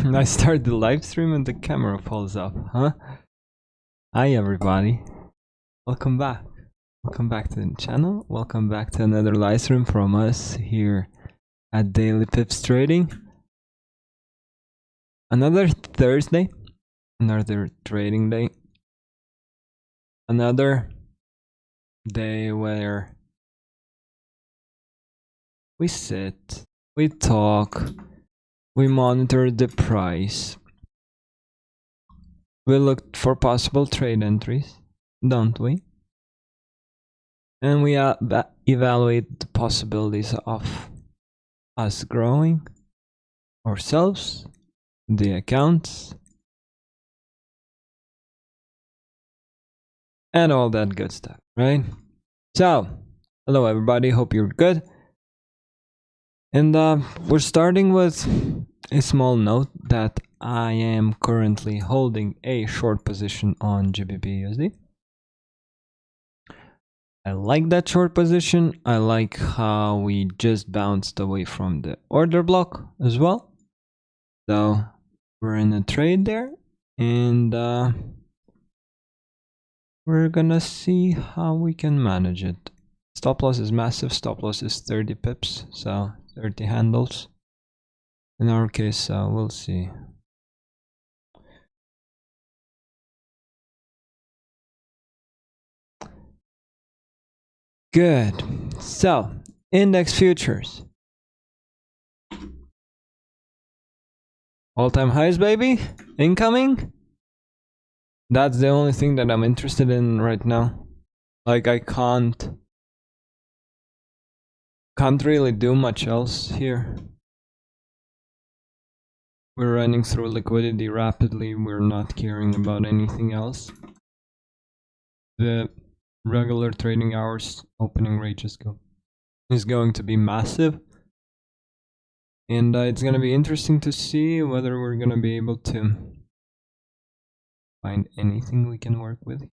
I start the live stream and the camera falls off, huh? Hi everybody, welcome back. Welcome back to the channel. Welcome back to another live stream from us here at Daily Pips Trading. Another Thursday, another trading day. Another day where we sit, we talk, we monitor the price. We look for possible trade entries, don't we? And we evaluate the possibilities of us growing ourselves, the accounts, and all that good stuff, right? So, hello everybody, hope you're good. And we're starting with a small note that I am currently holding a short position on GBP/USD. I like that short position. I like how we just bounced away from the order block as well. So we're in a trade there, and we're gonna see how we can manage it. Stop loss is massive. Stop loss is 30 pips, so 30 handles. In our case, we'll see. Good. So, index futures. All-time highs, baby. Incoming. That's the only thing that I'm interested in right now. Like, I can't really do much else here. We're running through liquidity rapidly. We're not caring about anything else. The regular trading hours opening rate is going to be massive. And it's going to be interesting to see whether we're going to be able to find anything we can work with.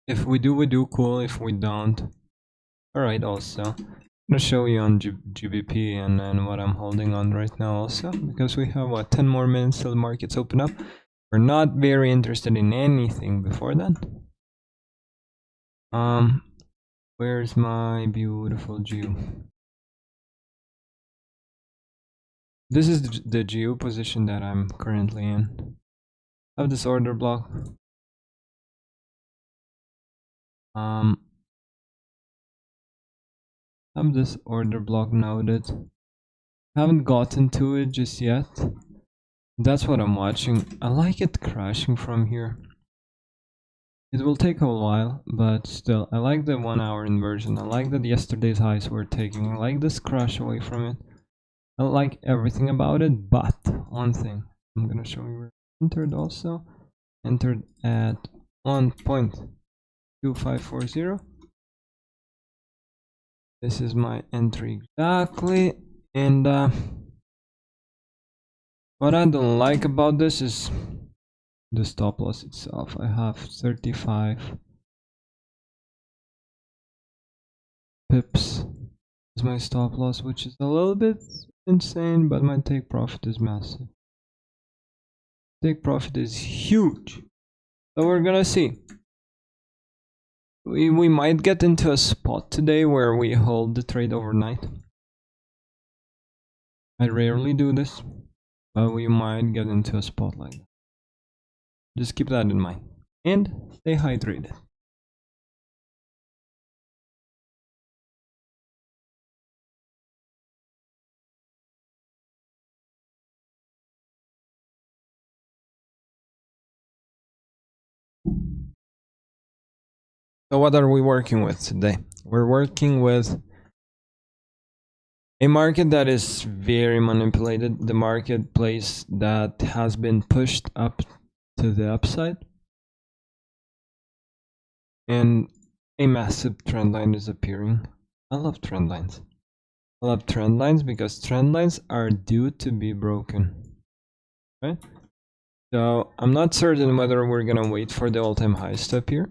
If we do cool. If we don't, alright. Also, I'm going to show you on GBP and what I'm holding on right now also, because we have what, 10 more minutes till the markets open up. We're not very interested in anything before that. Where's my beautiful GU? This is the GU position that I'm currently in. I have this order block. I have this order block noted. Haven't gotten to it just yet. That's what I'm watching. I like it crashing from here. It will take a while, but still, I like the 1 hour inversion. I like that yesterday's highs were taking. I like this crash away from it. I like everything about it, but one thing I'm gonna show you where I entered also. Entered at 1.2540. This is my entry exactly, and what I don't like about this is the stop loss itself. I have 35 pips as my stop loss, which is a little bit insane, but my take profit is massive. Take profit is huge. So we're gonna see. We might get into a spot today where we hold the trade overnight. I rarely do this, but we might get into a spot like that. Just keep that in mind and stay hydrated. So what are we working with today? We're working with a market that is very manipulated, the marketplace that has been pushed up to the upside, and a massive trend line is appearing. I love trend lines. I love trend lines because trend lines are due to be broken, right? So I'm not certain whether we're gonna wait for the all-time highs to appear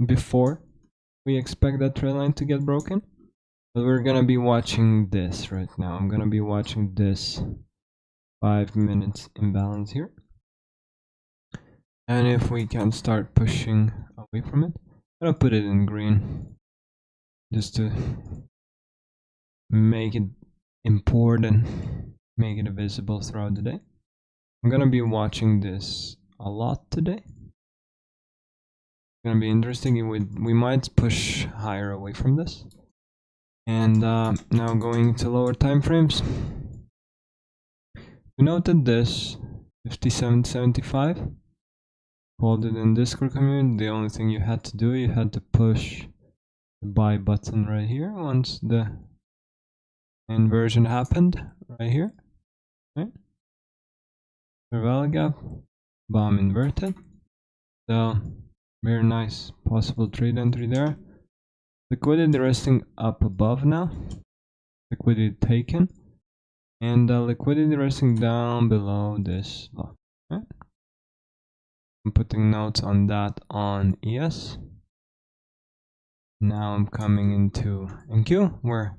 before we expect that trend line to get broken, but we're gonna be watching this right now. I'm gonna be watching this 5 minutes imbalance here. And if we can start pushing away from it, I'm gonna put it in green just to make it important, make it visible throughout the day. I'm gonna be watching this a lot today. It's gonna be interesting. We might push higher away from this. And now going to lower time frames. We noted this 57.75. Called it in Discord community. The only thing you had to do, you had to push the buy button right here once the inversion happened, right here. Right? Value gap, bomb inverted. So very nice possible trade entry there. Liquidity resting up above now. Liquidity taken. And liquidity resting down below this block. Right? I'm putting notes on that on ES. Now I'm coming into NQ where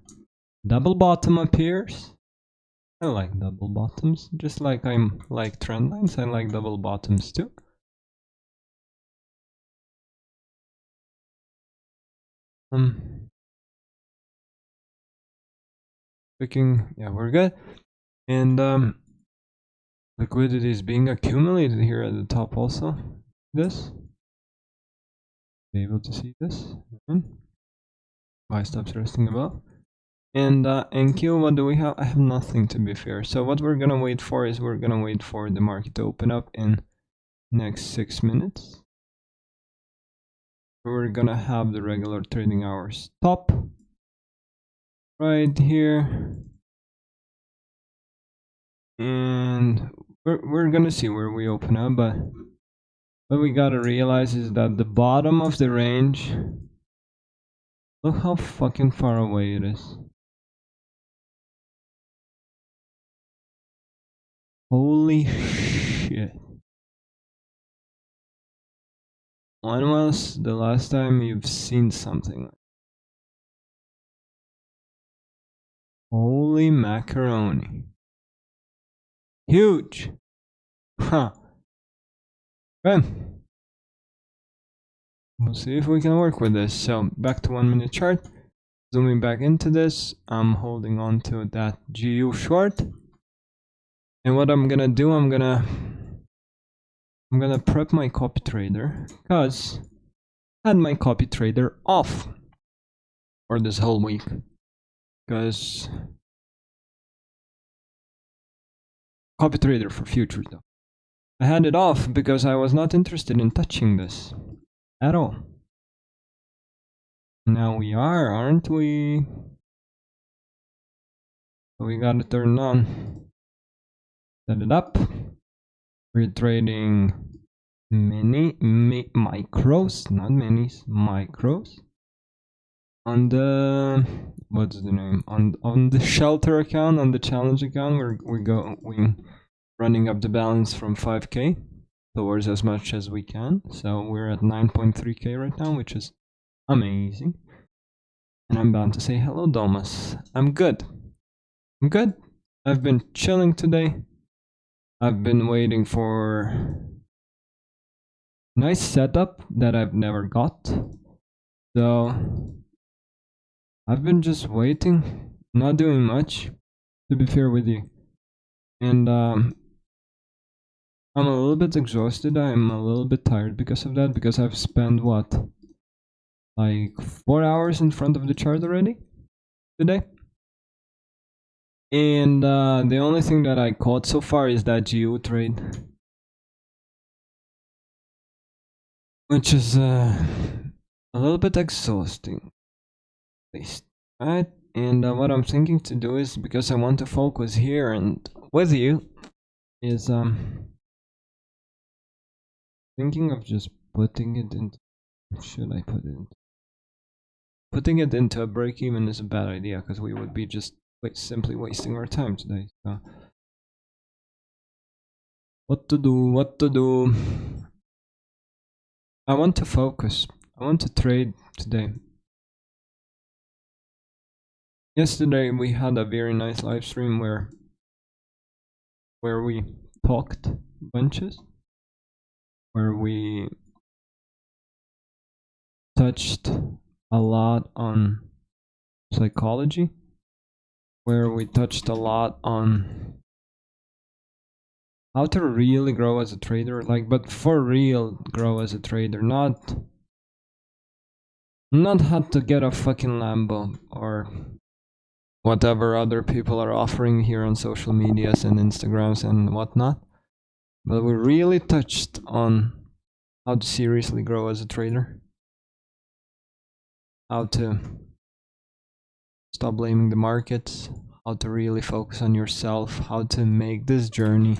double bottom appears. I like double bottoms, just like I like trend lines, I like double bottoms too. Picking, yeah, we're good. And liquidity is being accumulated here at the top also. This. Be able to see this. Buy stops resting above. And NQ, what do we have? I have nothing, to be fair. So what we're gonna wait for is we're gonna wait for the market to open up in next 6 minutes. We're gonna have the regular trading hours top right here. And we're gonna see where we open up, but what we gotta realize is that the bottom of the range, look how fucking far away it is. Holy shit. When was the last time you've seen something? Holy macaroni. Huge. Huh. Okay. We'll see if we can work with this. So back to 1 minute chart. Zooming back into this, I'm holding on to that GU short. And what I'm gonna do, I'm gonna prep my copy trader, because I had my copy trader off for this whole week. Because copy trader for futures though. I had it off because I was not interested in touching this at all. Now we are, aren't we? So we gotta turn it on. Set it up. We're trading micros, not minis, micros. On the, what's the name? On the shelter account, on the challenge account, we're running up the balance from 5k towards as much as we can. So we're at 9.3k right now, which is amazing. And I'm bound to say hello, Domas. I'm good. I'm good. I've been chilling today. I've been waiting for nice setup that I've never got. So I've been just waiting, not doing much, to be fair with you. And I'm a little bit exhausted. I'm a little bit tired because of that, because I've spent what, like 4 hours in front of the chart already today. And the only thing that I caught so far is that GU trade, which is a little bit exhausting, at least, right? And what I'm thinking to do is, because I want to focus here and with you, is thinking of just putting it into, should I put it into? Putting it into a break even is a bad idea, because we would be just simply wasting our time today. So what to do? I want to focus. I want to trade today. Yesterday we had a very nice live stream where where we talked bunches, where we touched a lot on psychology, where we touched a lot on how to really grow as a trader, like, but for real grow as a trader, not how to get a fucking Lambo or whatever other people are offering here on social medias and Instagrams and whatnot. But we really touched on how to seriously grow as a trader, how to stop blaming the markets, how to really focus on yourself, how to make this journey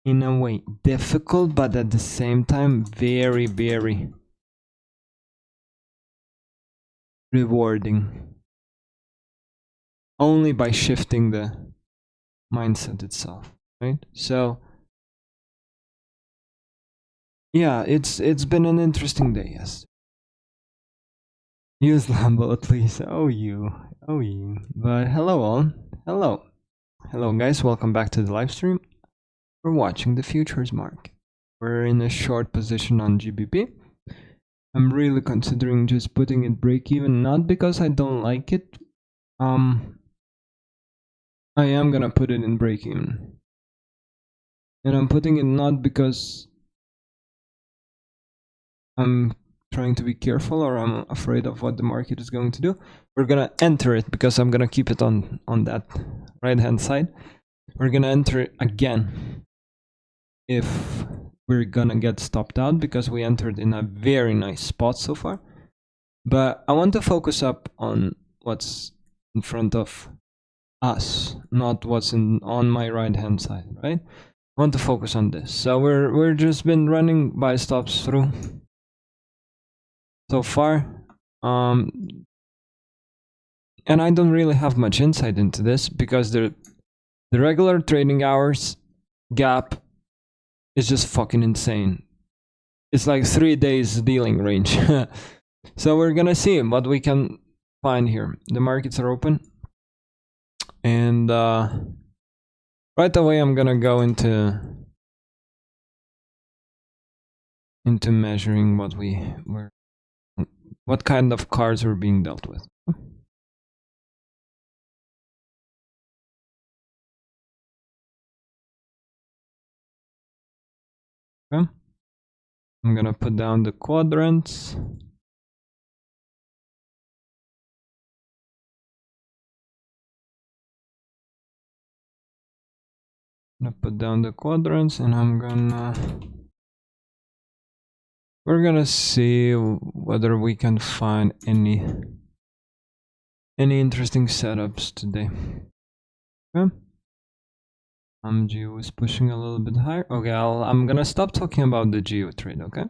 in a way difficult, but at the same time very, very rewarding, only by shifting the mindset itself, right? So yeah, it's been an interesting day. Yes, use Lambo at least. Oh you. But hello all, hello guys, welcome back to the live stream. We're watching the futures market. We're in a short position on GBP. I'm really considering just putting it break even, not because I don't like it. I am gonna put it in break even. And I'm putting it not because I'm trying to be careful or I'm afraid of what the market is going to do. We're gonna enter it because I'm gonna keep it on that right hand side. We're gonna enter it again if we're gonna get stopped out, because we entered in a very nice spot so far. But I want to focus up on what's in front of us, not what's on my right hand side, right? I want to focus on this. So we're just been running buy stops through so far, and I don't really have much insight into this because the regular trading hours gap is just fucking insane. It's like 3 days dealing range. So we're gonna see what we can find here. The markets are open, and right away I'm gonna go into measuring what kind of cards were being dealt with. Okay. I'm gonna put down the quadrants. I'm gonna put down the quadrants, and we're gonna see whether we can find any interesting setups today. Okay. Geo is pushing a little bit higher. Okay, I'm gonna stop talking about the Geo trade, okay?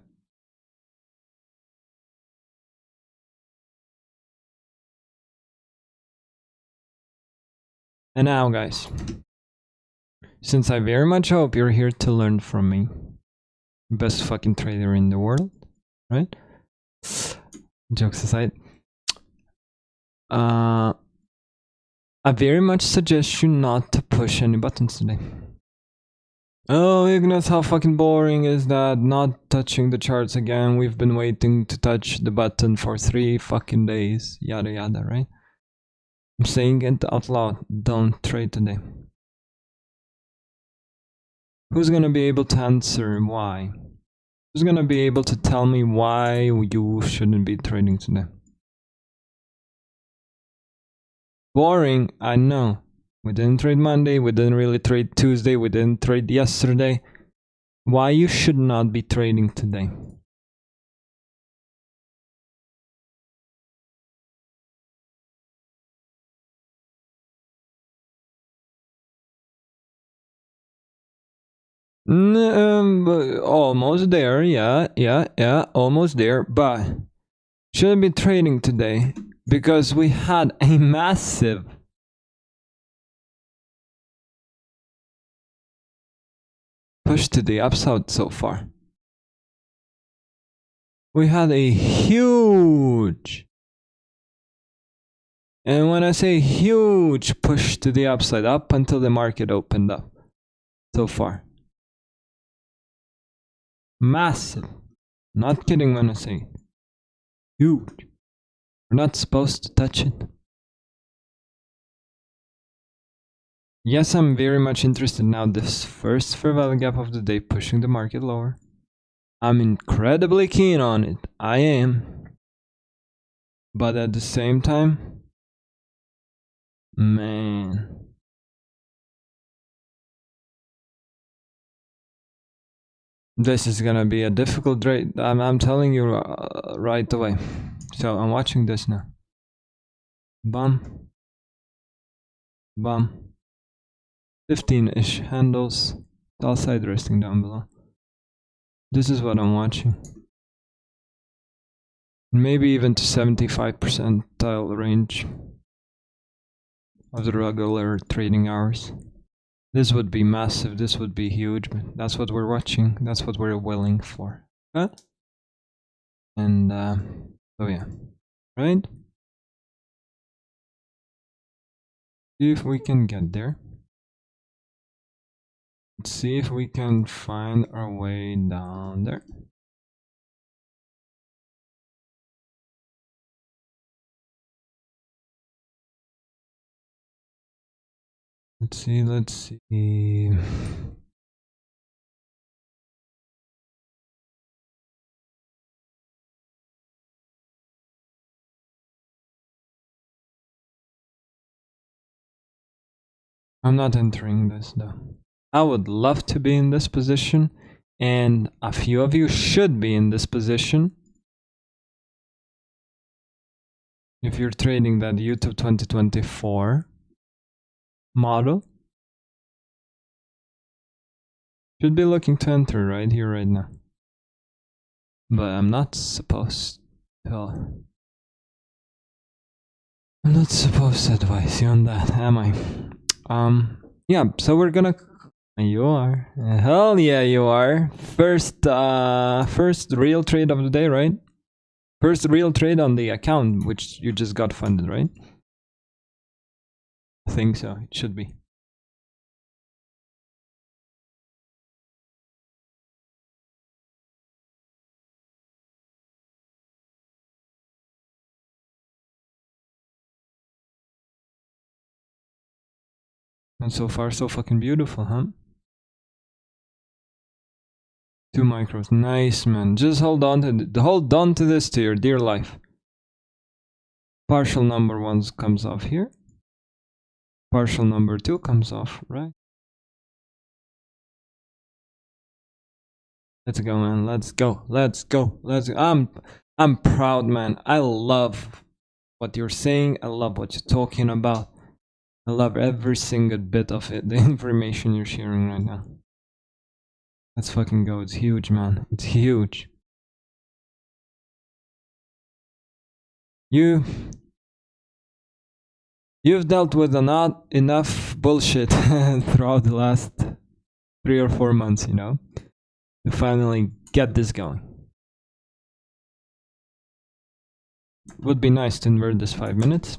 And now, guys, since I very much hope you're here to learn from me, best fucking trader in the world, right? Jokes aside, I very much suggest you not to push any buttons today. Oh, Ignas, how fucking boring is that? Not touching the charts again. We've been waiting to touch the button for 3 fucking days. Yada yada, right? I'm saying it out loud. Don't trade today. Who's gonna be able to answer why? Who's gonna be able to tell me why you shouldn't be trading today? Boring, I know. We didn't trade Monday, we didn't really trade Tuesday, we didn't trade yesterday. Why you should not be trading today? Almost there, yeah, almost there, but shouldn't be trading today because we had a massive push to the upside so far. We had a huge And when I say huge push to the upside, up until the market opened up so far. Massive. Not kidding when I say huge. We're not supposed to touch it. Yes, I'm very much interested now. This first fair value gap of the day pushing the market lower. I'm incredibly keen on it. I am. But at the same time, man. This is gonna be a difficult trade. I'm telling you right away. So I'm watching this now. Bum. Bum. 15-ish handles. Sell side resting down below. This is what I'm watching. Maybe even to 75 percentile range of the regular trading hours. This would be massive, this would be huge, but that's what we're watching, that's what we're willing for. Huh? And oh yeah, right? See if we can get there. Let's see if we can find our way down there. Let's see. I'm not entering this though. I would love to be in this position, and a few of you should be in this position. If you're trading that YouTube 2024 model, should be looking to enter right here, right now. But I'm not supposed to. I'm not supposed to advise you on that, am I? Yeah, so we're gonna. You are. Hell yeah, you are. First real trade of the day, right? First real trade on the account, which you just got funded, right? I think so. It should be. And so far, so fucking beautiful, huh? 2 micros. Nice, man. Just hold on to this to your dear life. Partial number 1 comes off here. Partial number 2 comes off, right? Let's go, man. Let's go. Let's go. Let's go. I'm proud, man. I love what you're saying. I love what you're talking about. I love every single bit of it, the information you're sharing right now. Let's fucking go. It's huge, man. It's huge. You've dealt with not enough bullshit throughout the last 3 or 4 months, you know, to finally get this going. Would be nice to invert this 5 minutes.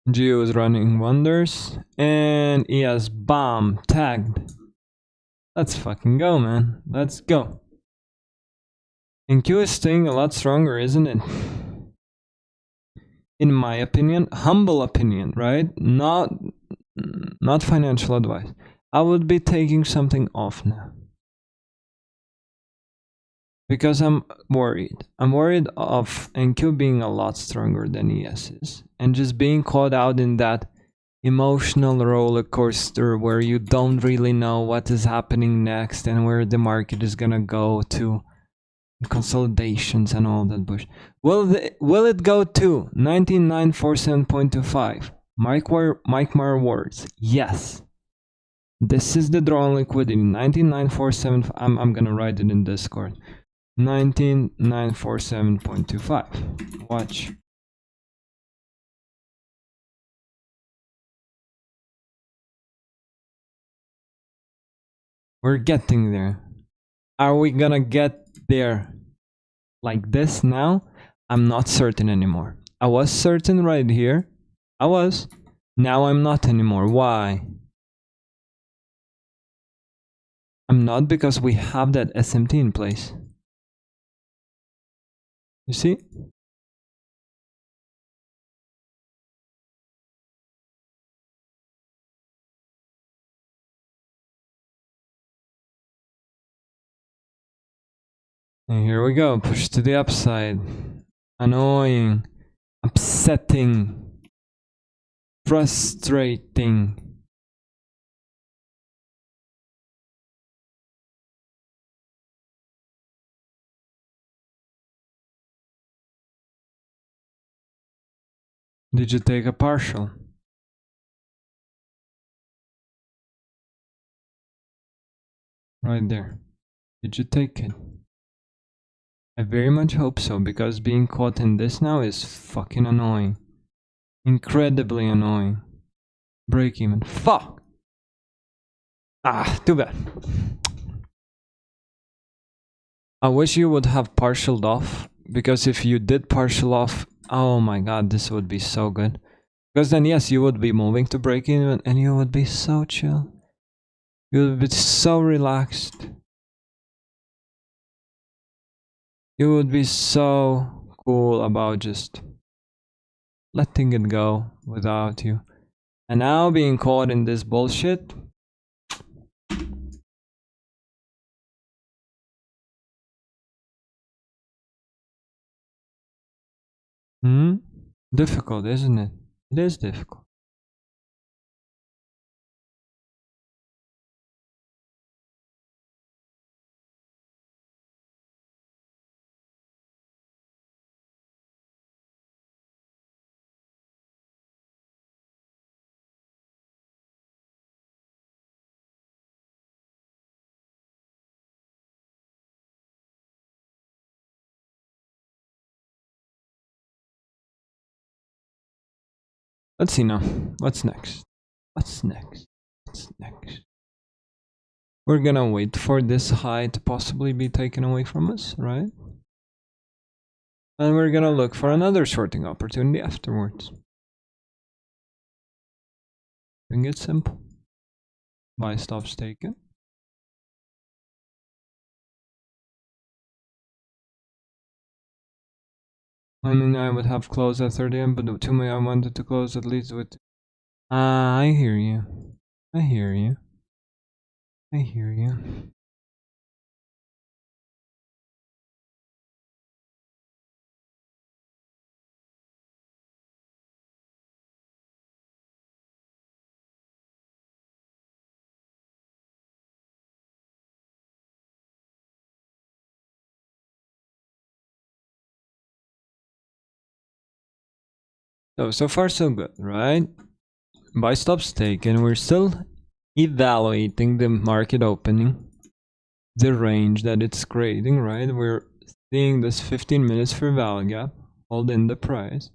Geo is running wonders, and he has bomb tagged. Let's fucking go, man. Let's go. And Q is staying a lot stronger, isn't it? In my opinion, humble opinion, right? Not financial advice. I would be taking something off now. Because I'm worried. I'm worried of NQ being a lot stronger than ES is. And just being caught out in that emotional roller coaster where you don't really know what is happening next and where the market is gonna go to, consolidations and all that bush. Will it go to 19947.25? Mike Mar words. Yes. This is the draw on liquidity. 19947. I'm gonna write it in Discord. 19947.25. Watch. We're getting there. Are we gonna get there like this now? I'm not certain anymore. I was certain right here. I was. Now I'm not anymore. Why? I'm not, because we have that SMT in place. You see? And here we go. Push to the upside. Annoying. Upsetting. Frustrating. Did you take a partial? Right there. Did you take it? I very much hope so, because being caught in this now is fucking annoying. Incredibly annoying. Break even. Fuck! Ah, too bad. I wish you would have partialed off, because if you did partial off, oh my god, this would be so good. Because then, yes, you would be moving to break even, and you would be so chill. You would be so relaxed. You would be so cool about just letting it go without you. And now being caught in this bullshit. Difficult, isn't it? It is difficult. Let's see now. What's next? What's next? What's next? We're gonna wait for this high to possibly be taken away from us, right? And we're gonna look for another shorting opportunity afterwards. Doing it simple. Buy stops taken. I mean, I would have closed at 30 AM, but to me, I wanted to close at least with. I hear you. I hear you. I hear you. So far so good, right? Buy stops taken. We're still evaluating the market opening, the range that it's creating, right? We're seeing this 15 minutes for value gap, hold in the price.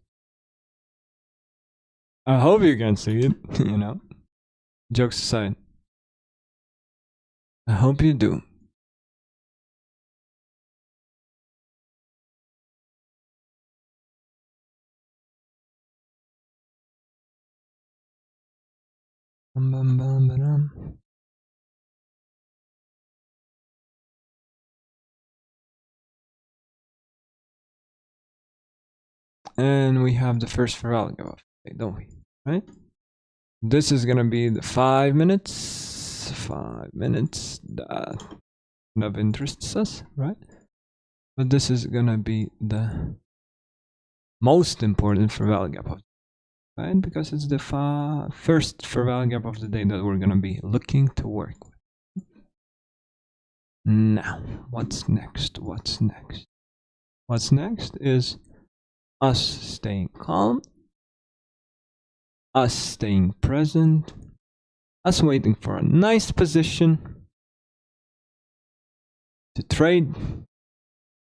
I hope you can see it, you know. Jokes aside. I hope you do. And we have the first Ferrari off, don't we? Right? This is gonna be the 5 minutes. 5 minutes that kind of interests us, right? But this is gonna be the most important for value gap of, right? Because it's the first for value gap of the day that we're gonna be looking to work with. Now, what's next? What's next? What's next is us staying calm, us staying present, us waiting for a nice position to trade,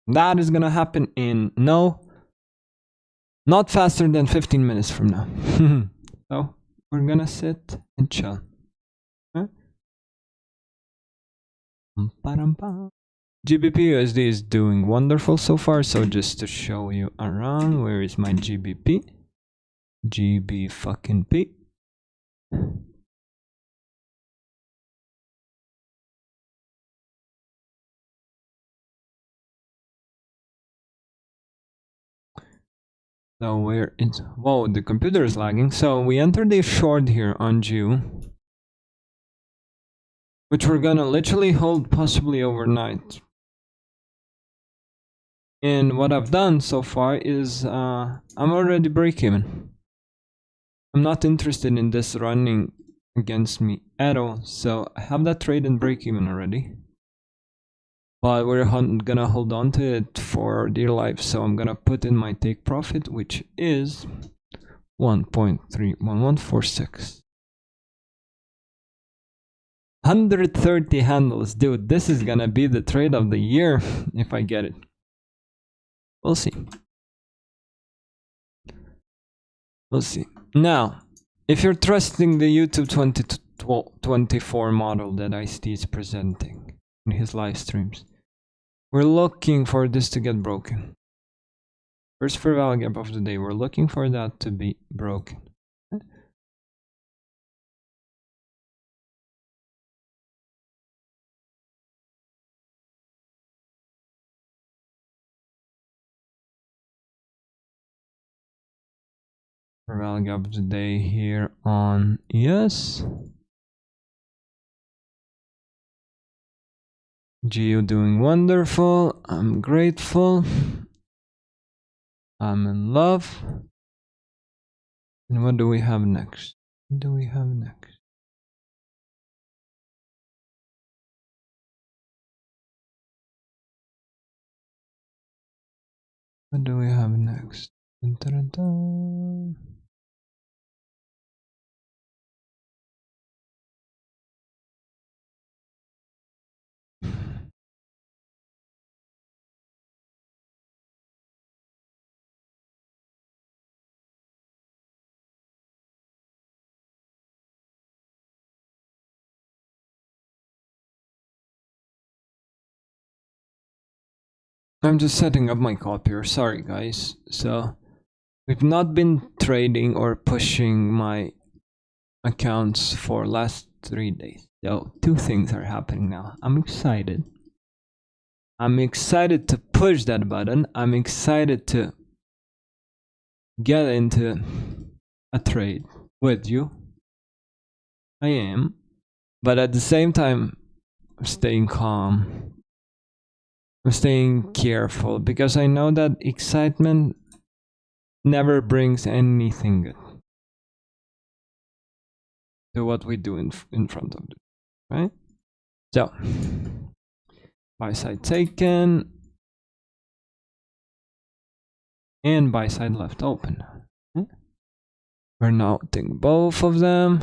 That is gonna happen in not faster than 15 minutes from now. So we're gonna sit and chill. Huh? GBP USD is doing wonderful so far. So just to show you around, where is my GBP? GB fucking P. So where it's, whoa, the computer is lagging. So we entered a short here on Jew, which we're gonna literally hold possibly overnight. And what I've done so far is I'm already break even. I'm not interested in this running against me at all. So I have that trade and break even already. But we're gonna hold on to it for dear life. So I'm gonna put in my take profit, which is 1.31146. 130 handles, dude. This is gonna be the trade of the year if I get it. We'll see. We'll see. Now, if you're trusting the YouTube 2024 model that ICT is presenting in his live streams, we're looking for this to get broken. First fair value gap of the day, we're looking for that to be broken. Fair value gap of the day here on ES. GU doing wonderful. I'm grateful. I'm in love. And what do we have next? What do we have next? What do we have next? Dun, dun, dun. I'm just setting up my copier. Sorry, guys. So we've not been trading or pushing my accounts for last 3 days. So 2 things are happening now. I'm excited. I'm excited to push that button. I'm excited to get into a trade with you. I am. But at the same time, I'm staying calm. I'm staying careful because I know that excitement never brings anything good to what we do in front of it, right? So, buy side taken and buy side left open. We're noting both of them.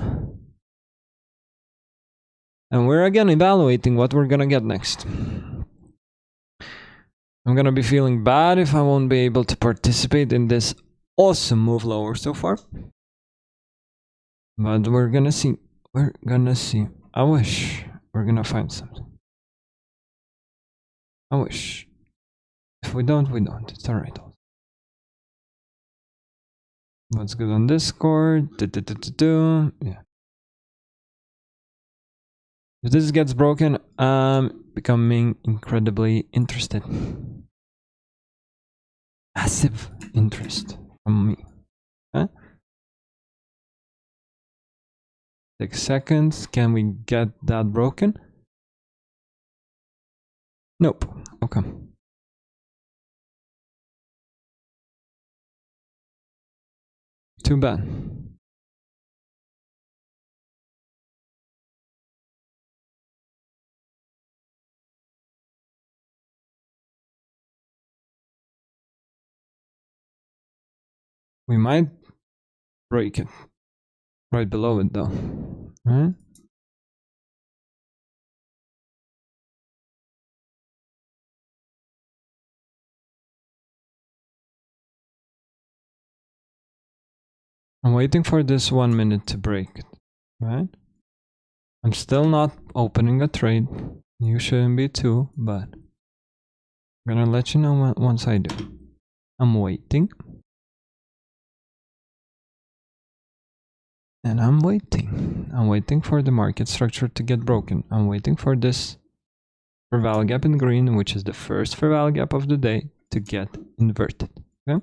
And we're again evaluating what we're gonna get next. I'm gonna be feeling bad if I won't be able to participate in this awesome move lower so far. But we're gonna see. We're gonna see. I wish we're gonna find something. I wish. If we don't, we don't. It's alright. What's good on Discord? Yeah. If this gets broken, I'm becoming incredibly interested. Massive interest from me. Huh? 6 seconds. Can we get that broken? Nope. Okay. Too bad. We might break it. Right below it though. Right? I'm waiting for this 1 minute to break, right? I'm still not opening a trade. You shouldn't be too, but I'm gonna let you know once I do. I'm waiting. And I'm waiting. I'm waiting for the market structure to get broken. I'm waiting for this fair value gap in green, which is the first fair value gap of the day, to get inverted. Okay?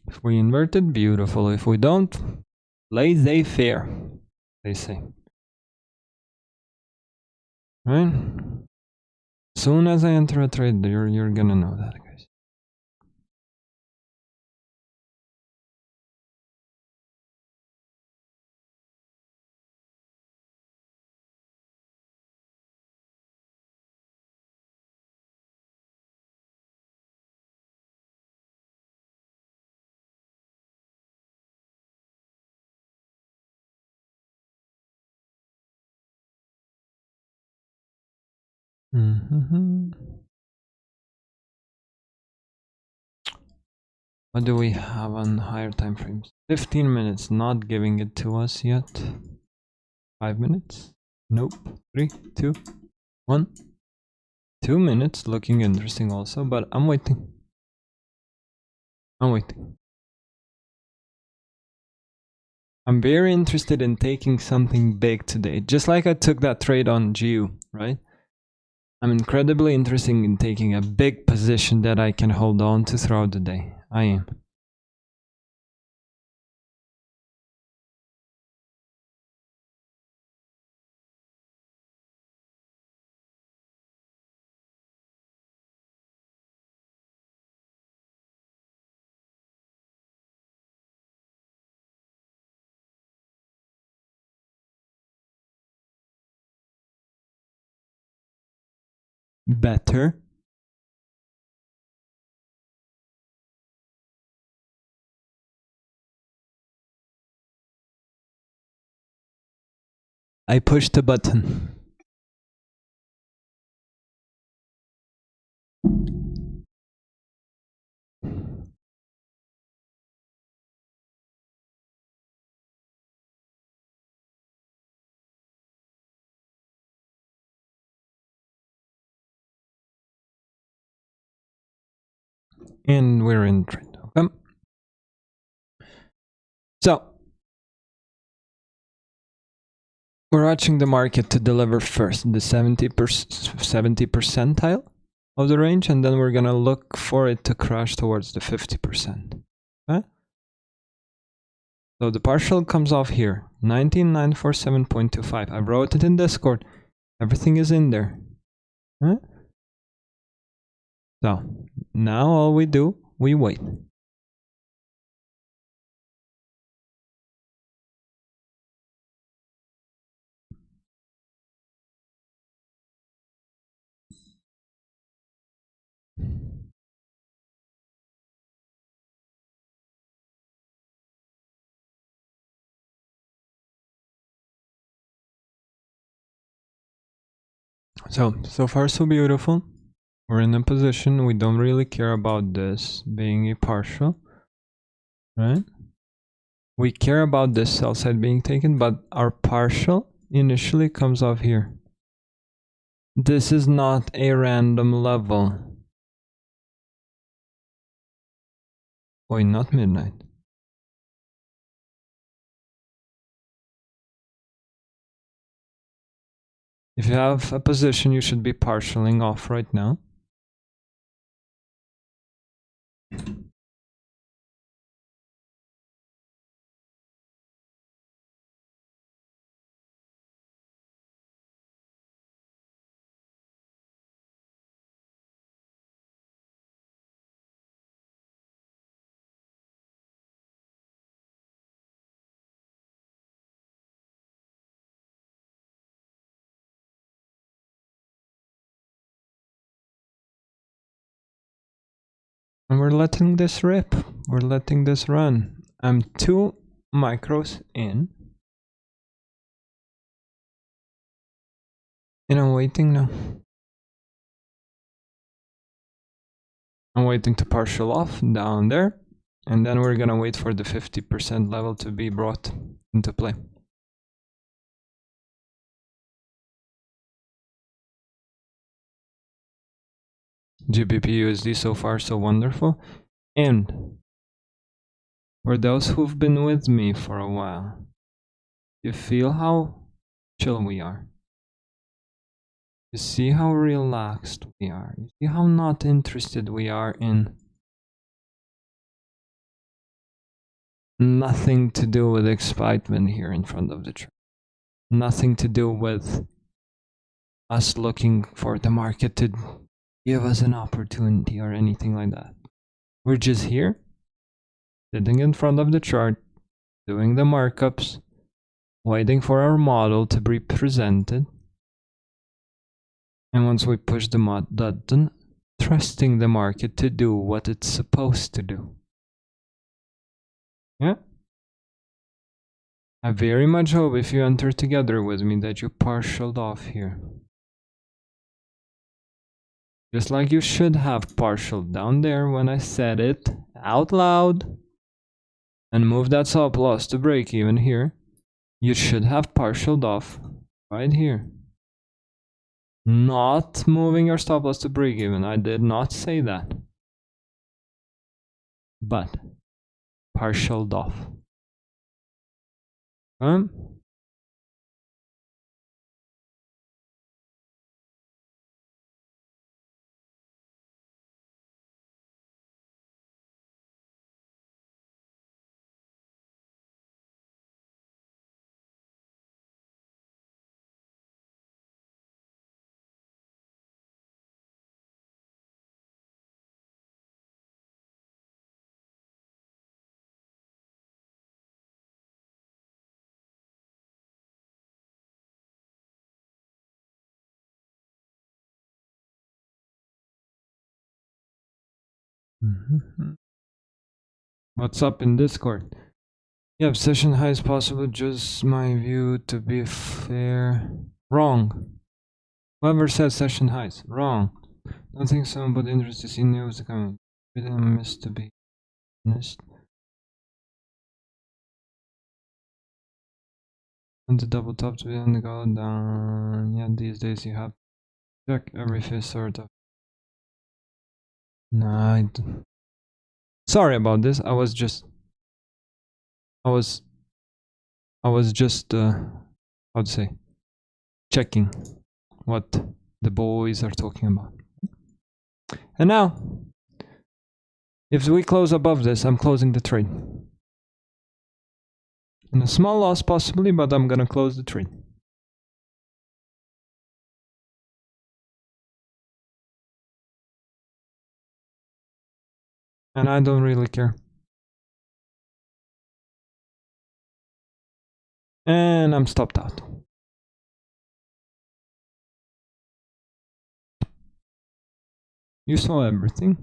If we invert it, beautiful. If we don't, laissez-faire, they say. Right? Soon as I enter a trade, you're gonna know that, guys. What do we have on higher time frames? 15 minutes, not giving it to us yet. 5 minutes? Nope. 3, 2, 1. 2 minutes, looking interesting also, but I'm waiting. I'm waiting. I'm very interested in taking something big today, just like I took that trade on GU, right? I'm incredibly interested in taking a big position that I can hold on to throughout the day. I am. Better. I pushed the button. And we're in trend, okay? So, we're watching the market to deliver first the 70 percentile of the range, and then we're gonna look for it to crash towards the 50%. Okay? So the partial comes off here, 19947.25. I wrote it in Discord. Everything is in there. Huh? So now all we do, we wait. So far so beautiful. We're in a position we don't really care about this being a partial, right? We care about this sell side being taken, but our partial initially comes off here. This is not a random level. Wait, not midnight. If you have a position, you should be partialing off right now. And we're letting this rip. We're letting this run. I'm 2 micros in. And I'm waiting now. I'm waiting to partial off down there, and then we're gonna wait for the 50% level to be brought into play. GBP USD so far so wonderful. And for those who've been with me for a while, you feel how chill we are. You see how relaxed we are. You see how not interested we are in nothing to do with excitement here in front of the chart. Nothing to do with us looking for the market to give us an opportunity or anything like that. We're just here, sitting in front of the chart, doing the markups, waiting for our model to be presented. And once we push the button, trusting the market to do what it's supposed to do. Yeah? I very much hope if you enter together with me that you partialed off here. Just like you should have partialed down there when I said it out loud and move that stop loss to break even here. You should have partialed off right here. Not moving your stop loss to break even. I did not say that. But partialed off. What's up in Discord? Yep, session high is possible, just my view to be fair. Wrong. Whoever says session highs, wrong. Don't think so, but interested to see news coming. Didn't miss to be honest. And the double top to be on the go down. Yeah, these days you have to check everything sort of. Nah, sorry about this. I was just how to say, checking what the boys are talking about. And now, if we close above this, I'm closing the trade. And a small loss possibly, but I'm gonna close the trade. And I don't really care. And I'm stopped out. You saw everything.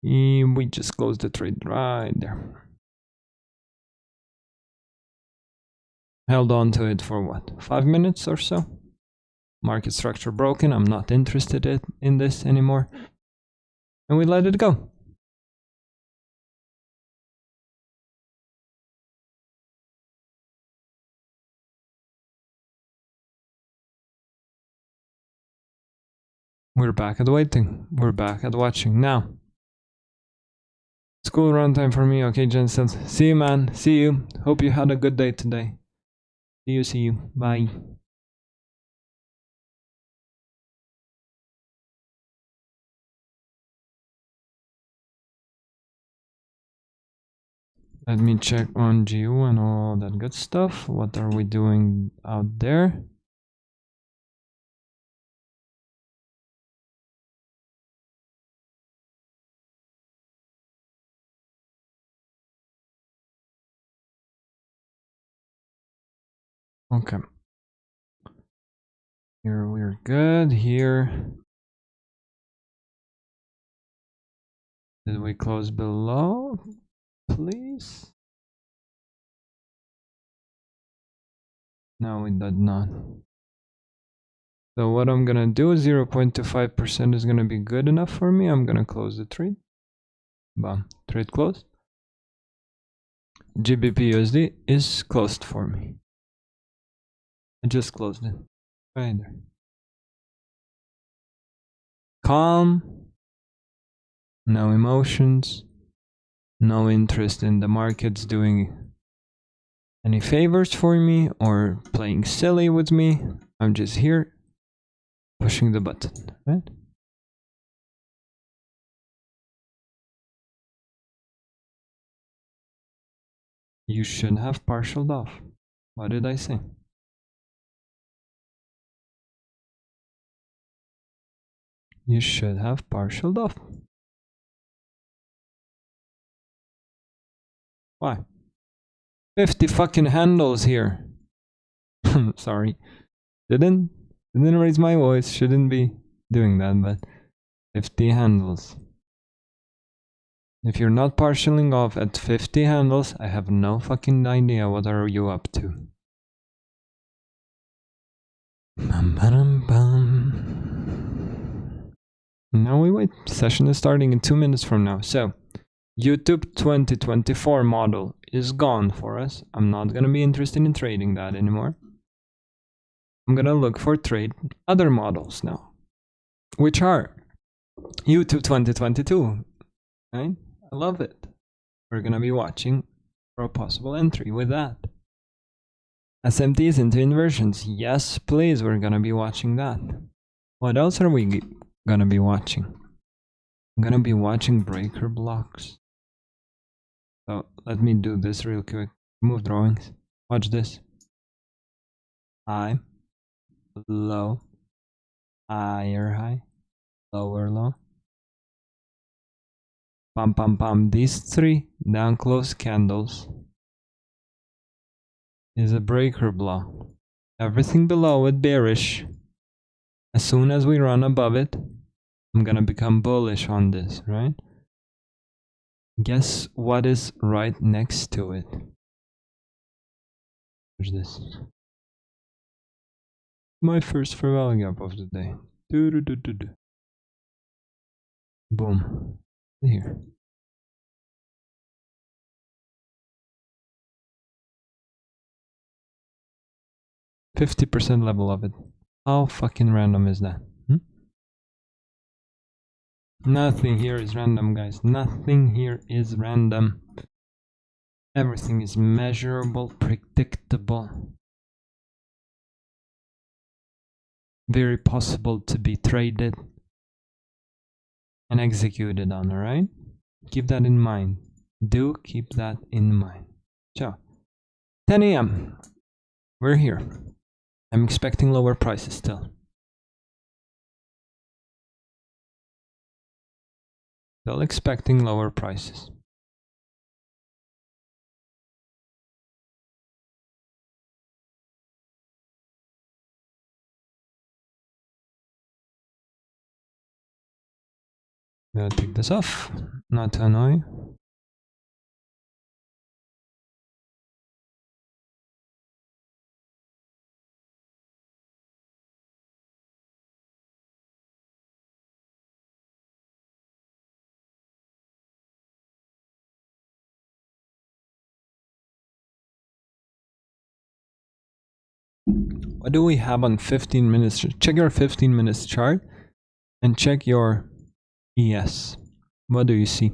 We just closed the trade right there. Held on to it for what, 5 minutes or so? Market structure broken. I'm not interested in this anymore. And we let it go. We're back at waiting. We're back at watching now. School runtime for me. Okay, Jensen. See you, man. See you. Hope you had a good day today. See you. Bye. Let me check on GU and all that good stuff. What are we doing out there? Okay. Here we're good. Here. Did we close below? Please? No, we did not. So what I'm gonna do, 0.25% is gonna be good enough for me. I'm gonna close the trade. Bam, trade closed. GBP USD is closed for me. I just closed it. Right there. Calm. No emotions. No interest in the markets doing any favors for me or playing silly with me. I'm just here pushing the button, right? You should have partialed off. What did I say? You should have partialed off. Why? 50 fucking handles here. Sorry. Didn't raise my voice. Shouldn't be doing that, but 50 handles. If you're not partialing off at 50 handles, I have no fucking idea what are you up to. Now we wait. Session is starting in 2 minutes from now. So, YouTube 2024 model is gone for us. I'm not gonna be interested in trading that anymore. I'm gonna look for trade other models now, which are YouTube 2022, right? I love it. We're gonna be watching for a possible entry with that. SMTs into inversions. Yes, please, we're gonna be watching that. What else are we gonna be watching? I'm gonna be watching breaker blocks. So let me do this real quick. Move drawings. Watch this. High, low, higher high, lower low. Pam pam pam. These three down close candles is a breaker block. Everything below it bearish. As soon as we run above it, I'm gonna become bullish on this, right? Guess what is right next to it? What's this? My first fair value gap of the day. Boom. Here. %50 level of it. How fucking random is that? Nothing here is random, guys. Nothing here is random. Everything is measurable, predictable. Very possible to be traded and executed on, alright? Keep that in mind. Do keep that in mind. So, 10 AM. We're here. I'm expecting lower prices still. Still expecting lower prices. I'm gonna take this off, not to annoy. What do we have on 15 minutes? Check your 15 minutes chart and check your ES. What do you see?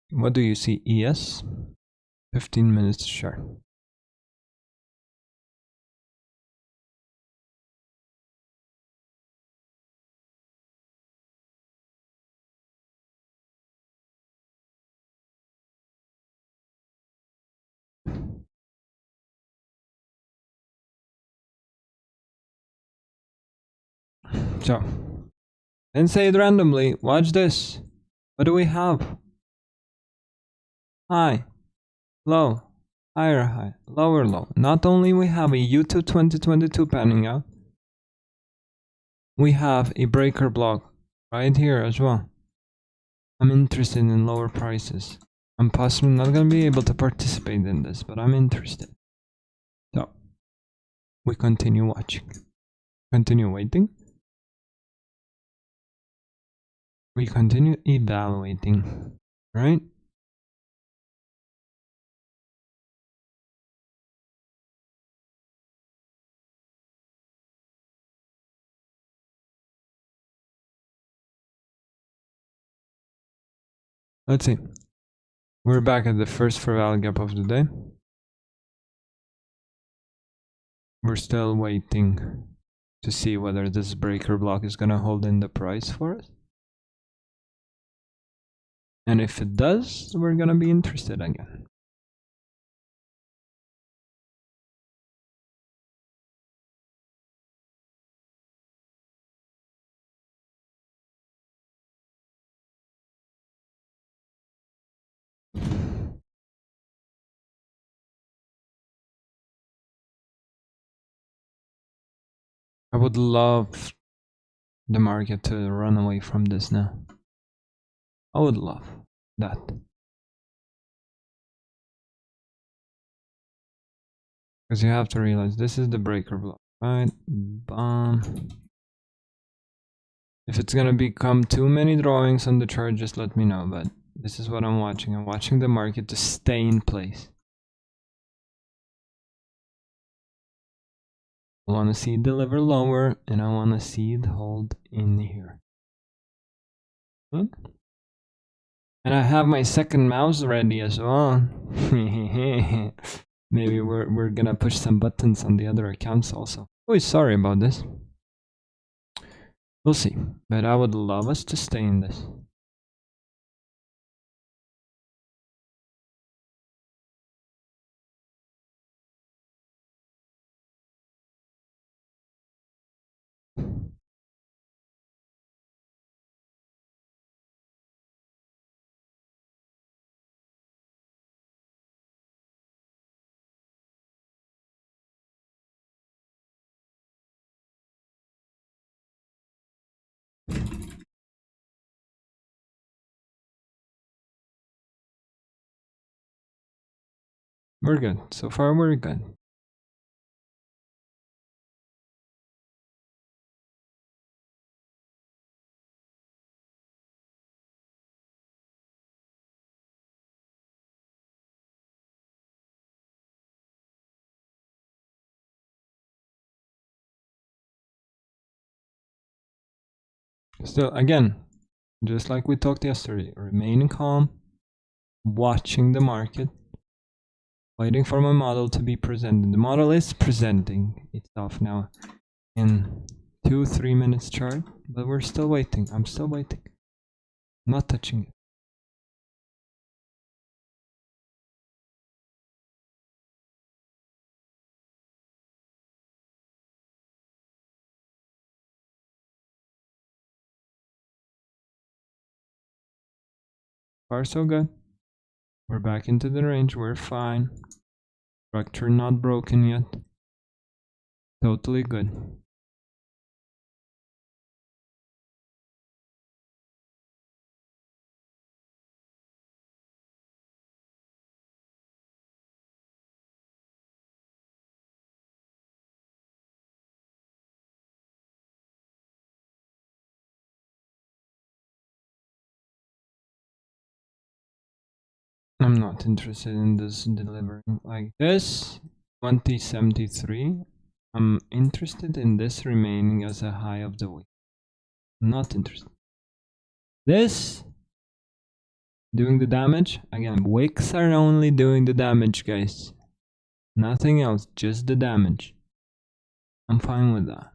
What do you see? ES? 15 minutes chart. So, and say it randomly. Watch this. What do we have? High, low, higher high, lower low. Not only we have a YouTube 2022 panning out, we have a breaker block right here as well. I'm interested in lower prices. I'm possibly not going to be able to participate in this, but I'm interested. So, We continue watching. Continue waiting. We continue evaluating, right? Let's see. We're back at the first fair value gap of the day. We're still waiting to see whether this breaker block is gonna hold in the price for us. And if it does, we're gonna be interested again. I would love the market to run away from this now. I would love that. Because you have to realize this is the breaker block, right? If it's gonna become too many drawings on the chart, just let me know, but this is what I'm watching. I'm watching the market to stay in place. I want to see it deliver lower, and I want to see it hold in here. And I have my second mouse ready as well. Maybe we're gonna push some buttons on the other accounts also. Oh, sorry about this. We'll see, but I would love us to stay in this. We're good. So far, we're good. Still, again, just like we talked yesterday, remaining calm, watching the market, waiting for my model to be presented. The model is presenting itself now in 2-3 minutes chart, but we're still waiting. I'm still waiting. I'm not touching it. Far so good. We're back into the range. We're fine. Structure not broken yet. Totally good. I'm not interested in this delivering like this. 2073. I'm interested in this remaining as a high of the week. I'm not interested. This doing the damage. Again, wicks are only doing the damage, guys. Nothing else, just the damage. I'm fine with that.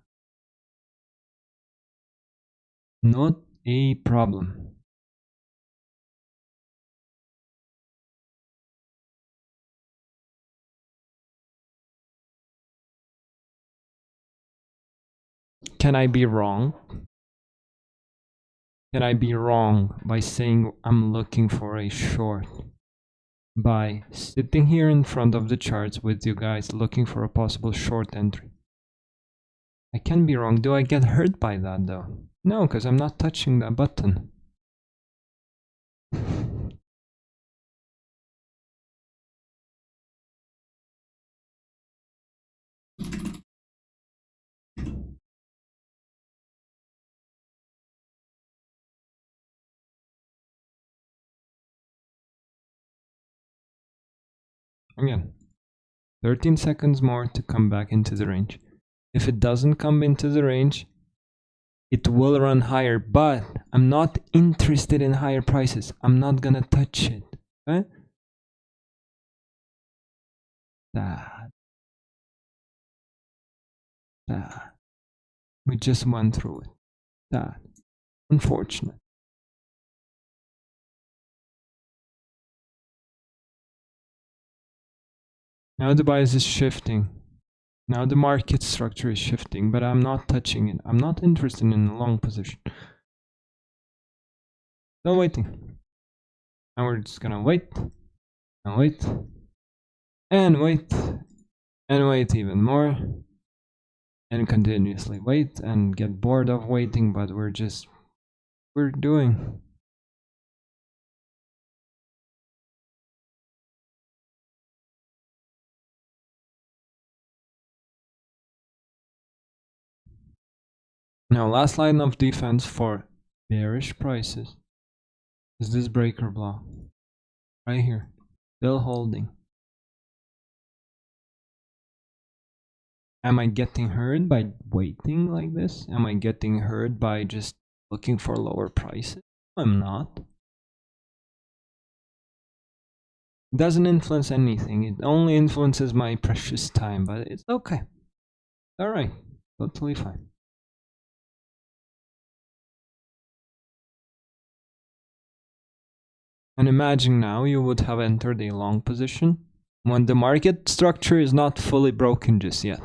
Not a problem. Can I be wrong? Can I be wrong by saying I'm looking for a short? By sitting here in front of the charts with you guys looking for a possible short entry. I can be wrong. Do I get hurt by that though? No, because I'm not touching that button. Again, 13 seconds more to come back into the range. If it doesn't come into the range, it will run higher, but I'm not interested in higher prices. I'm not gonna touch it. Okay? That. We just went through it. That. Unfortunate. Now the bias is shifting. Now the market structure is shifting, but I'm not touching it. I'm not interested in a long position. Still waiting. Now we're just gonna wait and wait and wait and wait even more and continuously wait and get bored of waiting, but we're doing. Now last line of defense for bearish prices is this breaker block right here, still holding. Am I getting hurt by waiting like this? Am I getting hurt by just looking for lower prices? I'm not. It doesn't influence anything. It only influences my precious time, but it's okay. Alright, totally fine. And imagine now you would have entered a long position when the market structure is not fully broken just yet.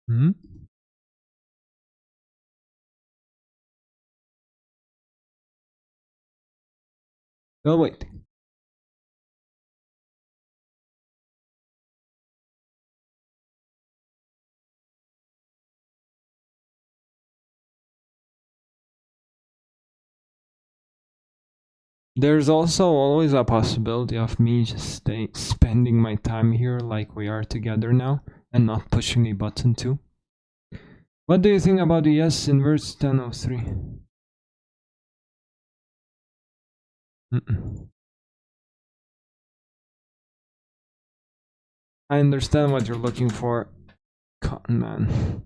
Hmm? Still waiting. There's also always a possibility of me just spending my time here like we are together now and not pushing a button too. What do you think about the yes inverse 1003? I understand what you're looking for, Cotton Man.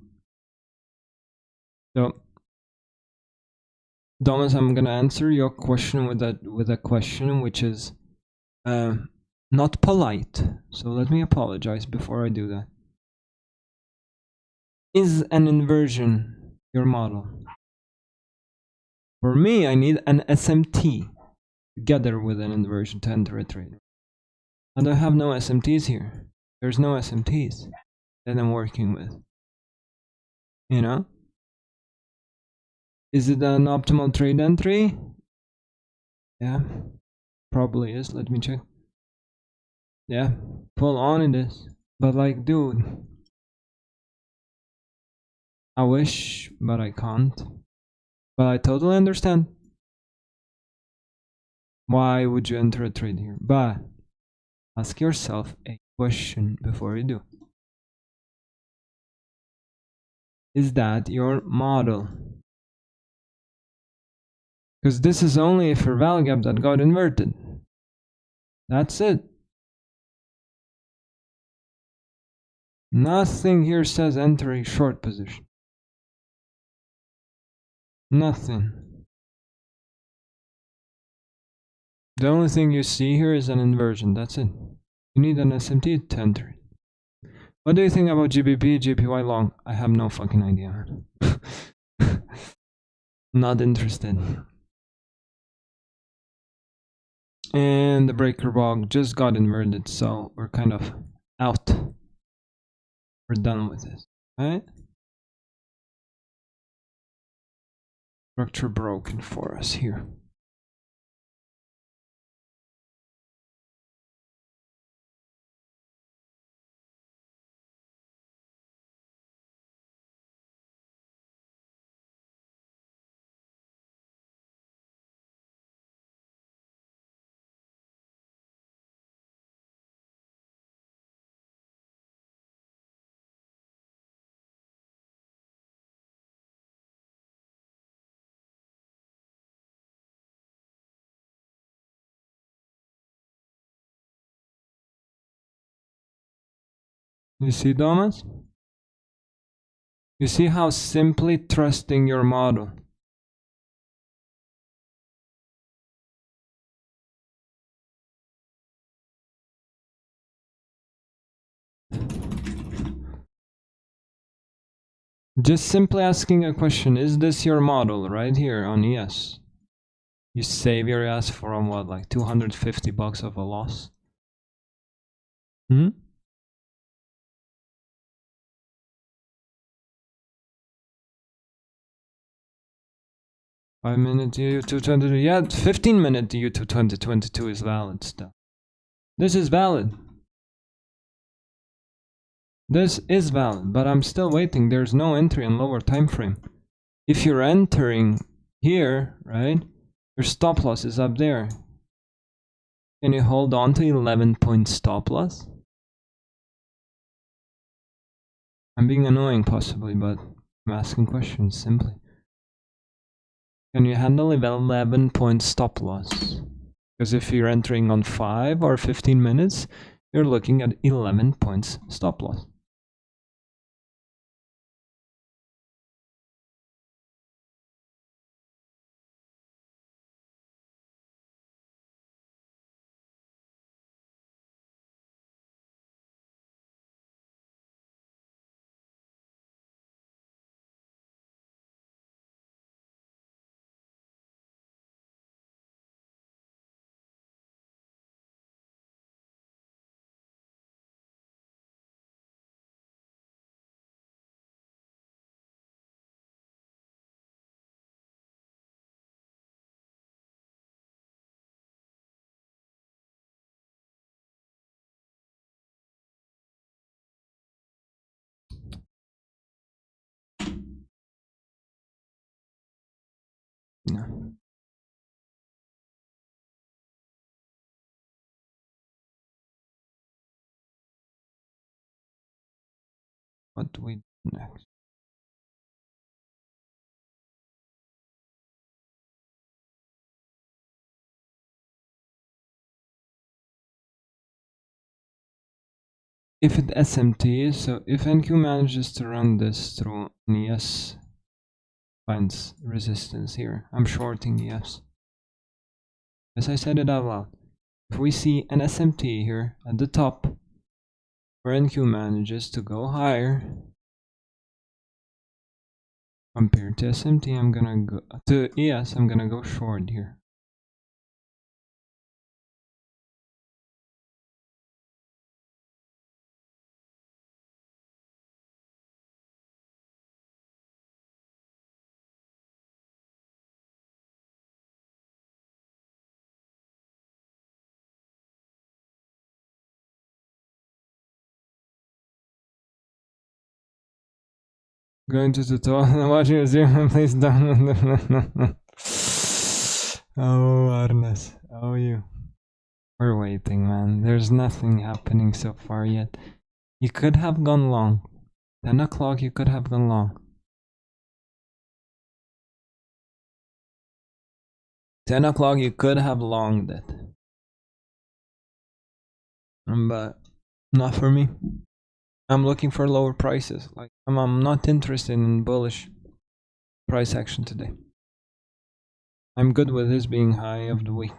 So, Thomas, I'm gonna answer your question with a question which is not polite. So let me apologize before I do that. Is an inversion your model? For me, I need an SMT together with an inversion to enter a trade. And I have no SMTs here. There's no SMTs that I'm working with. You know? Is it an optimal trade entry? Yeah, probably is. Let me check. Yeah, full on it is. But like, dude, I wish, but I can't. But I totally understand. Why would you enter a trade here? But ask yourself a question before you do. Is that your model? Because this is only a fair value gap that got inverted. That's it. Nothing here says enter a short position. Nothing. The only thing you see here is an inversion. That's it. You need an SMT to enter it. What do you think about GBP, JPY long? I have no fucking idea. Not interested. And the breaker block just got inverted, so we're kind of out. We're done with this. Alright? Structure broken for us here. You see, Thomas? You see how simply trusting your model. Just simply asking a question, is this your model, right here on yes? You save your ass from what, like 250 bucks of a loss? Hmm? 5 minute YouTube 22. Yeah, 15-minute YouTube 2022 is valid still. This is valid. This is valid, but I'm still waiting. There's no entry in lower time frame. If you're entering here, right, your stop loss is up there. Can you hold on to 11-point stop loss? I'm being annoying possibly, but I'm asking questions simply. Can you handle 11-point stop loss? Because if you're entering on 5 or 15 minutes, you're looking at 11 points stop loss. No. What do we do next? If it SMT, so if NQ manages to run this through ES, finds resistance here. I'm shorting ES. As I said it out loud. If we see an SMT here at the top, where NQ manages to go higher, compared to SMT, I'm gonna go to ES, I'm gonna go short here. Going to tutorial, watching a Zoom, please don't. Oh, Arnes, oh you. We're waiting, man. There's nothing happening so far yet. You could have gone long. 10 o'clock, you could have gone long. 10 o'clock, you could have longed it. But not for me. I'm looking for lower prices. Like I'm not interested in bullish price action today. I'm good with this being high of the week.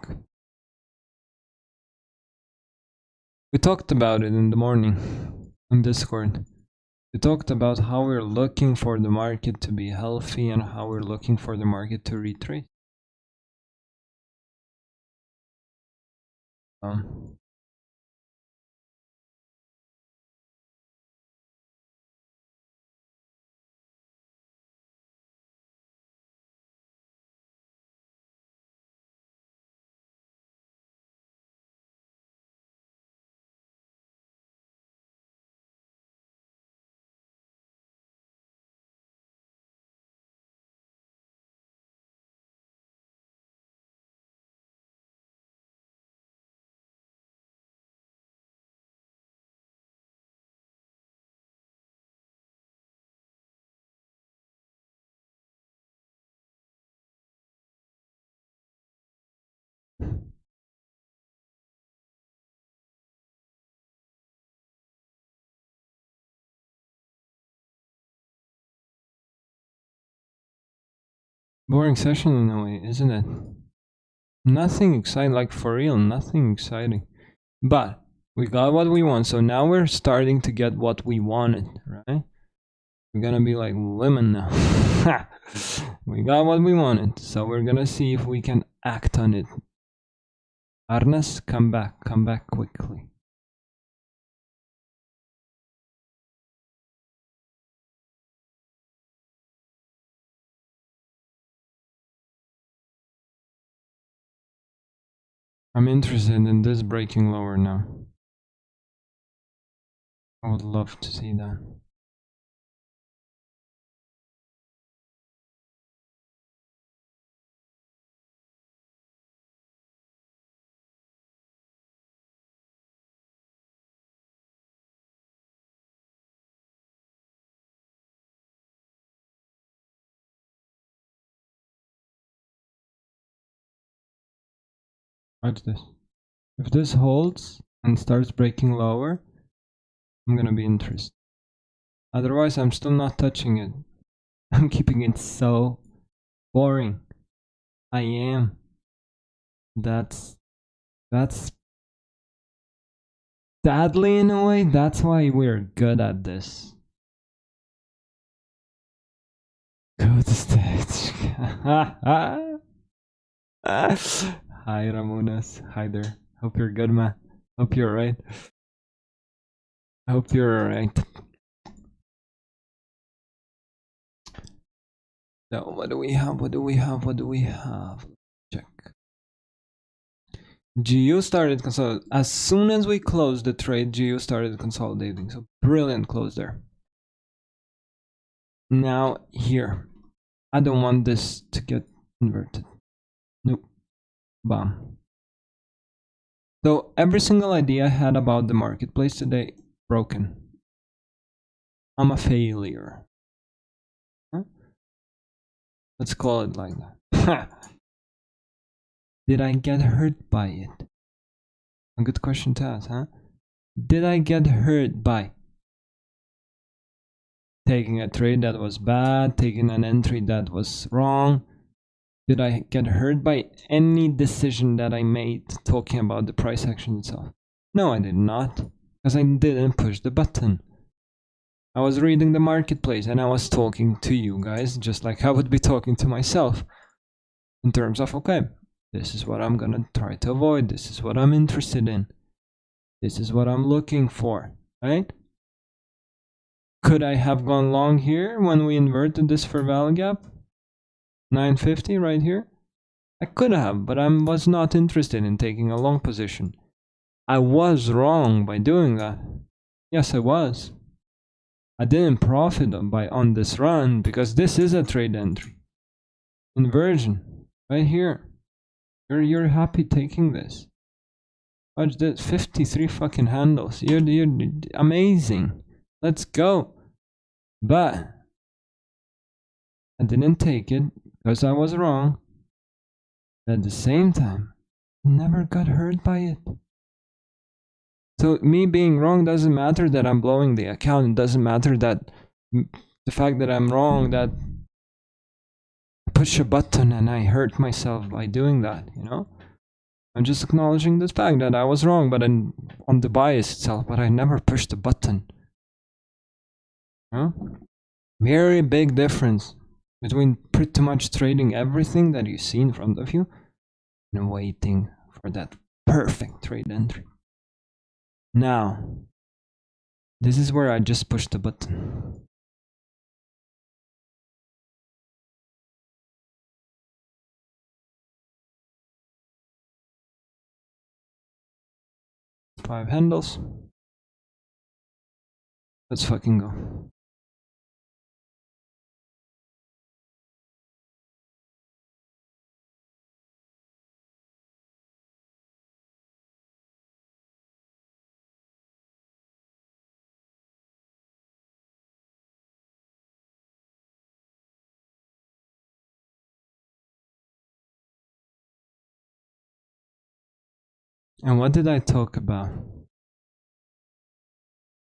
We talked about it in the morning on Discord. We talked about how we're looking for the market to be healthy and how we're looking for the market to retrace. Boring session in a way, isn't it? Nothing exciting, like for real, nothing exciting. But we got what we want, so now we're starting to get what we wanted, right? We're gonna be like lemon now. We got what we wanted, so we're gonna see if we can act on it. Arnas, come back quickly. I'm interested in this breaking lower now. I would love to see that. Watch this. If this holds and starts breaking lower, I'm gonna be interested. Otherwise, I'm still not touching it. I'm keeping it so boring. I am. That's sadly in a way, that's why we're good at this. Go to stage. Hi Ramonas. Hi there. Hope you're good, man. Hope you're alright. Hope you're alright. So what do we have? What do we have? What do we have? Check. GU started consolidating. As soon as we closed the trade, GU started consolidating. So brilliant close there. Now here. I don't want this to get inverted. Nope. Bam. So every single idea I had about the marketplace today, broken. I'm a failure. Huh? Let's call it like that. Did I get hurt by it? A good question to ask, huh? Did I get hurt by taking a trade that was bad, taking an entry that was wrong? Did I get hurt by any decision that I made talking about the price action itself? No, I did not, because I didn't push the button. I was reading the marketplace and I was talking to you guys just like I would be talking to myself in terms of, okay, this is what I'm gonna try to avoid, this is what I'm interested in, this is what I'm looking for, right? Could I have gone long here when we inverted this fair value gap? 950 right here? I could have, but I was not interested in taking a long position. I was wrong by doing that. Yes, I was. I didn't profit on this run because this is a trade entry. Inversion, right here. You're happy taking this. Watch this, 53 fucking handles. You're amazing. Let's go. But I didn't take it because I was wrong. At the same time, I never got hurt by it. So me being wrong doesn't matter that I'm blowing the account. It doesn't matter that the fact that I'm wrong, that I push a button and I hurt myself by doing that, you know? I'm just acknowledging this fact that I was wrong, but on the bias itself, but I never pushed the button. You know? Very big difference between pretty much trading everything that you see in front of you and waiting for that perfect trade entry. Now, this is where I just pushed the button. Five handles. Let's fucking go. And what did I talk about?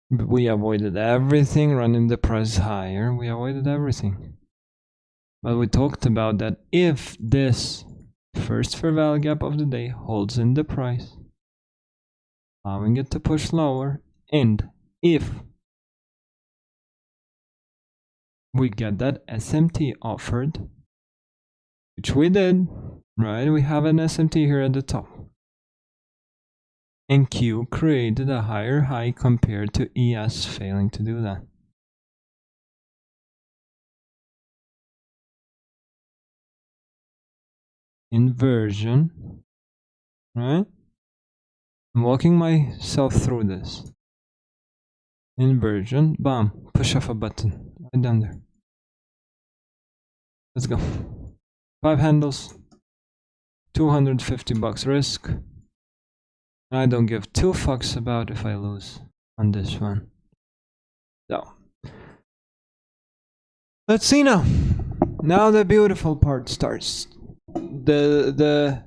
We avoided everything, running the price higher. We avoided everything. But we talked about that if this first fair value gap of the day holds in the price, allowing it to push lower, and if we get that SMT offered, which we did, right? We have an SMT here at the top. And Q created a higher high compared to ES failing to do that. Inversion, right? I'm walking myself through this. Inversion, bam, push off a button, right down there. Let's go. 5 handles, 250 bucks risk. I don't give 2 fucks about if I lose on this one. So, let's see now. Now the beautiful part starts. The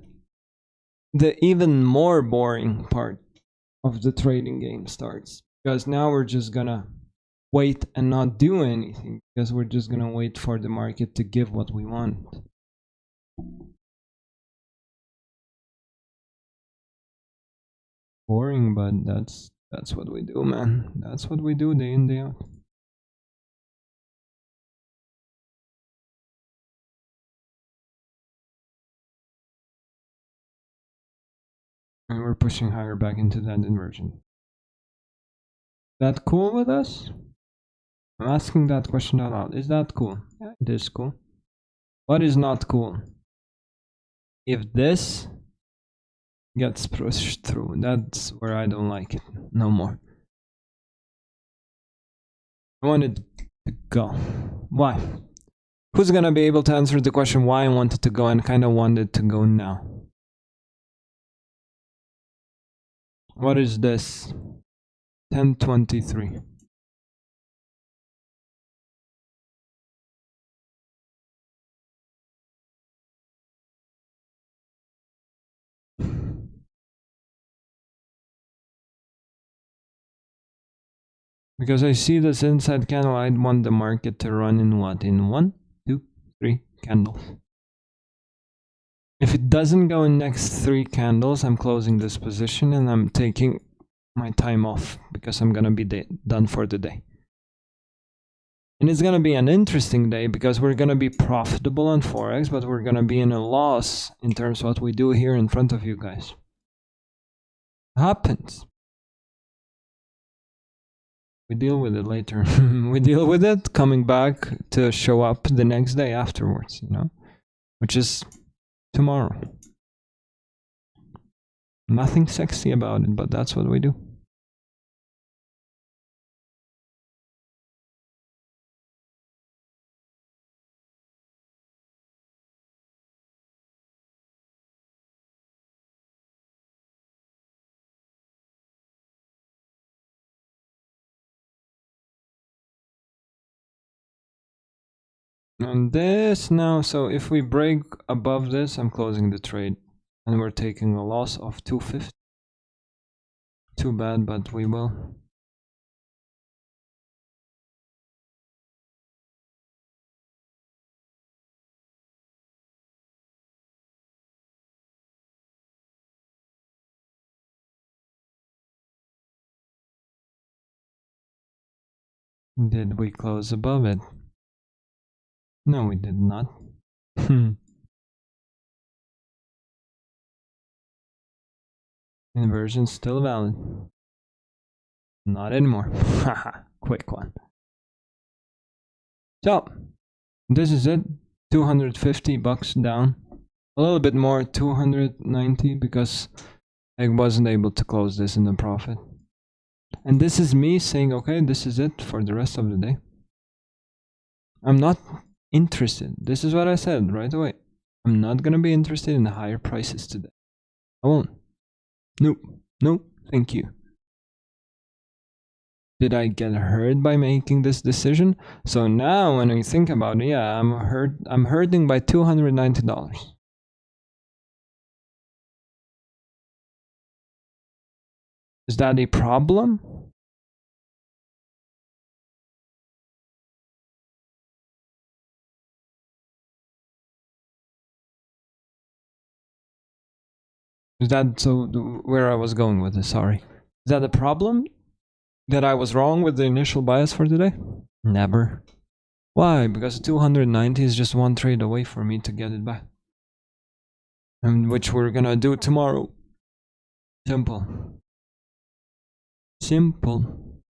even more boring part of the trading game starts, because now we're just gonna wait and not do anything, because we're just gonna wait for the market to give what we want. Boring, but that's what we do, man. That's what we do day in, day out. And we're pushing higher back into that inversion. That cool with us? I'm asking that question out loud. Is that cool? Yeah, it is cool. What is not cool? If this gets pushed through, that's where I don't like it no more. I want it to go. Why? Who's gonna be able to answer the question why I want it to go and kind of want it to go now? What is this? 1023. Because I see this inside candle, I'd want the market to run in what? In 1, 2, 3 candles. If it doesn't go in next 3 candles, I'm closing this position and I'm taking my time off because I'm gonna be done for the day. And it's gonna be an interesting day because we're gonna be profitable on Forex, but we're gonna be in a loss in terms of what we do here in front of you guys. It happens. We deal with it later. We deal with it coming back to show up the next day afterwards, you know, which is tomorrow. Nothing sexy about it, but that's what we do. And this now, so if we break above this, I'm closing the trade. And we're taking a loss of 250. Too bad, but we will. Did we close above it? No, we did not. Inversion still valid. Not anymore. Haha, quick one. So, this is it. 250 bucks down. A little bit more, 290, because I wasn't able to close this in a profit. And this is me saying, okay, this is it for the rest of the day. I'm not interested. This is what I said right away. I'm not gonna be interested in the higher prices today. I won't. Nope. Nope. Thank you. Did I get hurt by making this decision? So now when I think about it, yeah, I'm hurting by $290. Is that a problem? Is that so? Where I was going with this? Sorry. Is that a problem? That I was wrong with the initial bias for today? Never. Why? Because 290 is just one trade away for me to get it back. And which we're gonna do tomorrow. Simple. Simple.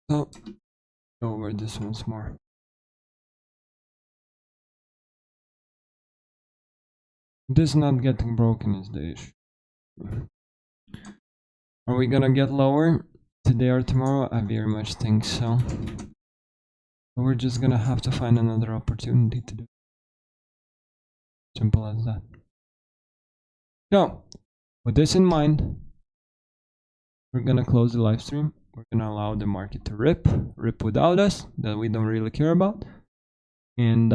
So, go over this once more. This not getting broken is the issue. Are we gonna get lower today or tomorrow? I very much think so. We're just gonna have to find another opportunity to do. Simple as that. So, with this in mind, we're gonna close the live stream. We're gonna allow the market to rip without us, that we don't really care about. And